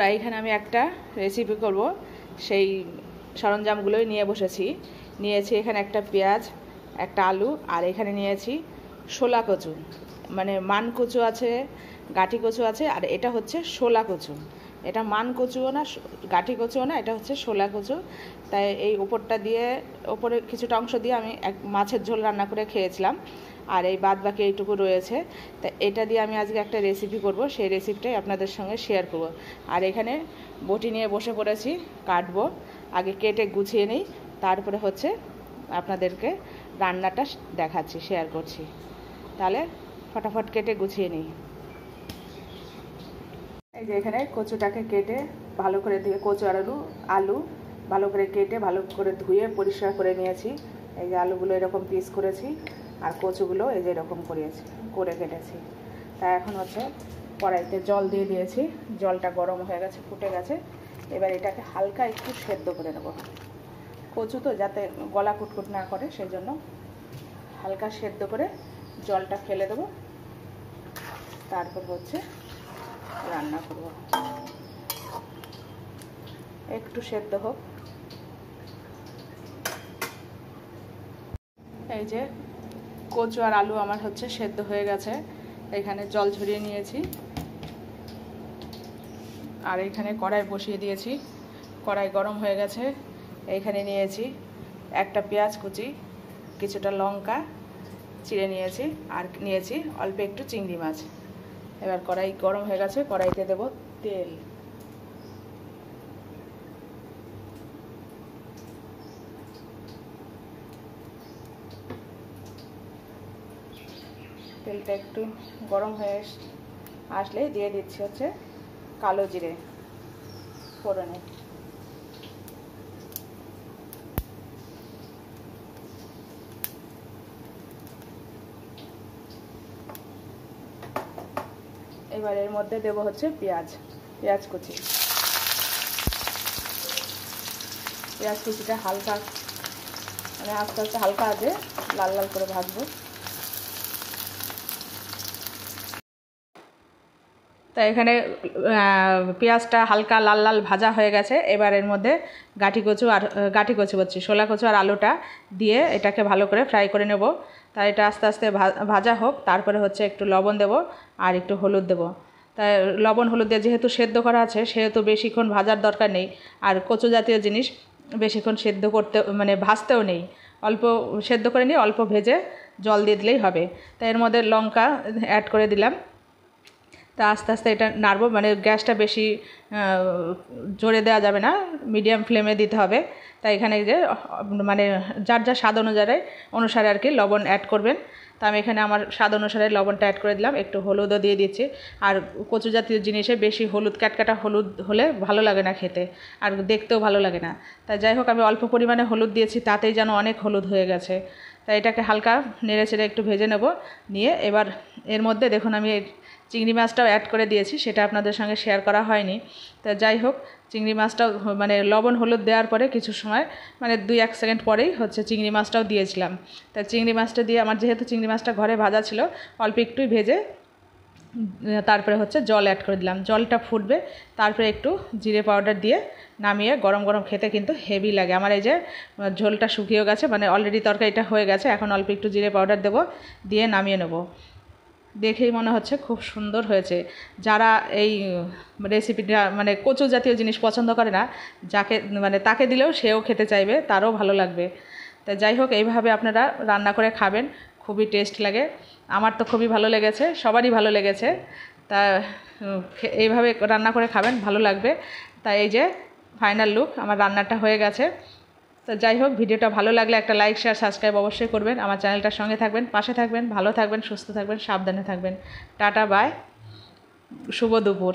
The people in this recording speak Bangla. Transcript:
বন্ধুরা, এখানে আমি একটা রেসিপি করব, সেই সরঞ্জামগুলোই নিয়ে বসেছি। নিয়েছি এখানে একটা পেঁয়াজ, একটা আলু, আর এখানে নিয়েছি শোলা কচু, মানে মান কচু আছে, গাঁটি কচু আছে, আর এটা হচ্ছে শোলা কচু। এটা মান কচুও না, গাঁটি কচুও না, এটা হচ্ছে শোলা কচু। তাই এই ওপরটা দিয়ে, ওপরে কিছুটা অংশ দিয়ে আমি এক মাছের ঝোল রান্না করে খেয়েছিলাম, আর এই বাদ বাকি এইটুকু রয়েছে। তা এটা দিয়ে আমি আজকে একটা রেসিপি করব, সেই রেসিপিটাই আপনাদের সঙ্গে শেয়ার করব। আর এখানে বটি নিয়ে বসে পড়েছি, কাটবো। আগে কেটে গুছিয়ে নিই, তারপরে হচ্ছে আপনাদেরকে রান্নাটা দেখাচ্ছি, শেয়ার করছি। তাহলে ফটাফট কেটে গুছিয়ে নিই। এই যে এখানে কচুটাকে কেটে ভালো করে ধুয়ে, কচু আর আলু ভালো করে কেটে ভালো করে ধুয়ে পরিষ্কার করে নিয়েছি। এই যে আলুগুলো এরকম পিস করেছি, আর কচুগুলো এই যে এরকম করে কেটেছি। তা এখন হচ্ছে কড়াইতে জল দিয়ে দিয়েছি, জলটা গরম হয়ে গেছে, ফুটে গেছে। এবার এটাকে হালকা একটু সেদ্ধ করে নেব। কচু তো যাতে গলা কুটকুট না করে, সেই জন্য হালকা সেদ্ধ করে জলটা ফেলে দেবো, তারপর হচ্ছে রান্না করব। একটু সেদ্ধ হোক। এই যে কচু আর আলু আমার হচ্ছে সেদ্ধ হয়ে গেছে। এখানে জল ঝরিয়ে নিয়েছি, আর এখানে কড়াই বসিয়ে দিয়েছি। কড়াই গরম হয়ে গেছে। এইখানে নিয়েছি একটা পেঁয়াজ কুচি, কিছুটা লঙ্কা চিড়ে নিয়েছি, আর নিয়েছি অল্প একটু চিংড়ি মাছ। এবার কড়াই গরম হয়ে গেছে, কড়াইতে দেব তেল। তেলটা একটু গরম হয়ে আসলে দিয়ে দিচ্ছি হচ্ছে কালো জিরে ফোড়নে। এবার এর মধ্যে দেব হচ্ছে পেঁয়াজ কুচি। পেঁয়াজ কুচিটা হালকা, মানে আস্তে আস্তে হালকা আগে লাল লাল করে ভাজবো। তাই এখানে পেঁয়াজটা হালকা লাল লাল ভাজা হয়ে গেছে। এবার এর মধ্যে গাঁটি কচু বলছি, শোলা কচু আর আলুটা দিয়ে এটাকে ভালো করে ফ্রাই করে নেব। তাই এটা আস্তে আস্তে ভাজা হোক। তারপরে হচ্ছে একটু লবণ দেব আর একটু হলুদ দেব। তাই লবণ হলুদ দিয়ে যেহেতু সেদ্ধ করা আছে, সেহেতু বেশিক্ষণ ভাজার দরকার নেই। আর কচু জাতীয় জিনিস বেশিক্ষণ সেদ্ধ করতে, মানে ভাজতেও নেই। অল্প সেদ্ধ করে নিয়ে অল্প ভেজে জল দিয়ে দিলেই হবে। তাই এর মধ্যে লঙ্কা অ্যাড করে দিলাম। তা আস্তে আস্তে এটা নাড়বো, মানে গ্যাসটা বেশি জোরে দেওয়া যাবে না, মিডিয়াম ফ্লেমে দিতে হবে। তাই এখানে যে মানে যার যার স্বাদ অনুসারে আর কি লবণ অ্যাড করবেন। তা আমি এখানে আমার স্বাদ অনুসারে লবণটা অ্যাড করে দিলাম, একটু হলুদও দিয়ে দিচ্ছি। আর কচু জাতীয় জিনিসে বেশি হলুদ, ক্যাটকাটা হলুদ হলে ভালো লাগে না খেতে, আর দেখতেও ভালো লাগে না। তাই যাই হোক, আমি অল্প পরিমাণে হলুদ দিয়েছি, তাতেই যেন অনেক হলুদ হয়ে গেছে। তাই এটাকে হালকা নেড়ে চেড়ে একটু ভেজে নেব। নিয়ে এবার এর মধ্যে দেখুন আমি চিংড়ি মাছটাও অ্যাড করে দিয়েছি, সেটা আপনাদের সঙ্গে শেয়ার করা হয়নি। তা যাই হোক, চিংড়ি মাছটাও মানে লবণ হলুদ দেওয়ার পরে কিছু সময়, মানে 2-1 সেকেন্ড পরেই হচ্ছে চিংড়ি মাছটাও দিয়েছিলাম। তা চিংড়ি মাছটা দিয়ে, আমার যেহেতু চিংড়ি মাছটা ঘরে ভাজা ছিল, অল্প একটুই ভেজে তারপরে হচ্ছে জল অ্যাড করে দিলাম। জলটা ফুটবে, তারপরে একটু জিরে পাউডার দিয়ে নামিয়ে গরম গরম খেতে কিন্তু হেভি লাগে। আমার এই যে ঝোলটা শুকিয়ে গেছে, মানে অলরেডি তরকারিটা হয়ে গেছে, এখন অল্প একটু জিরে পাউডার দেবো, দিয়ে নামিয়ে নেব। দেখেই মনে হচ্ছে খুব সুন্দর হয়েছে। যারা এই রেসিপিটা, মানে কচু জাতীয় জিনিস পছন্দ করে না, মানে তাকে দিলেও সেও খেতে চাইবে, তারও ভালো লাগবে। তা যাই হোক, এইভাবে আপনারা রান্না করে খাবেন, খুবই টেস্ট লাগে। আমার তো খুবই ভালো লেগেছে, সবারই ভালো লেগেছে। তা এইভাবে রান্না করে খাবেন, ভালো লাগবে। তাই এই যে ফাইনাল লুক, আমার রান্নাটা হয়ে গেছে। তো যাই হোক, ভিডিওটা ভালো লাগলে একটা লাইক, শেয়ার, সাবস্ক্রাইব অবশ্যই করবেন। আমার চ্যানেলটার সঙ্গে থাকবেন, পাশে থাকবেন। ভালো থাকবেন, সুস্থ থাকবেন, সাবধানে থাকবেন। টাটা, বাই, শুভ দুপুর।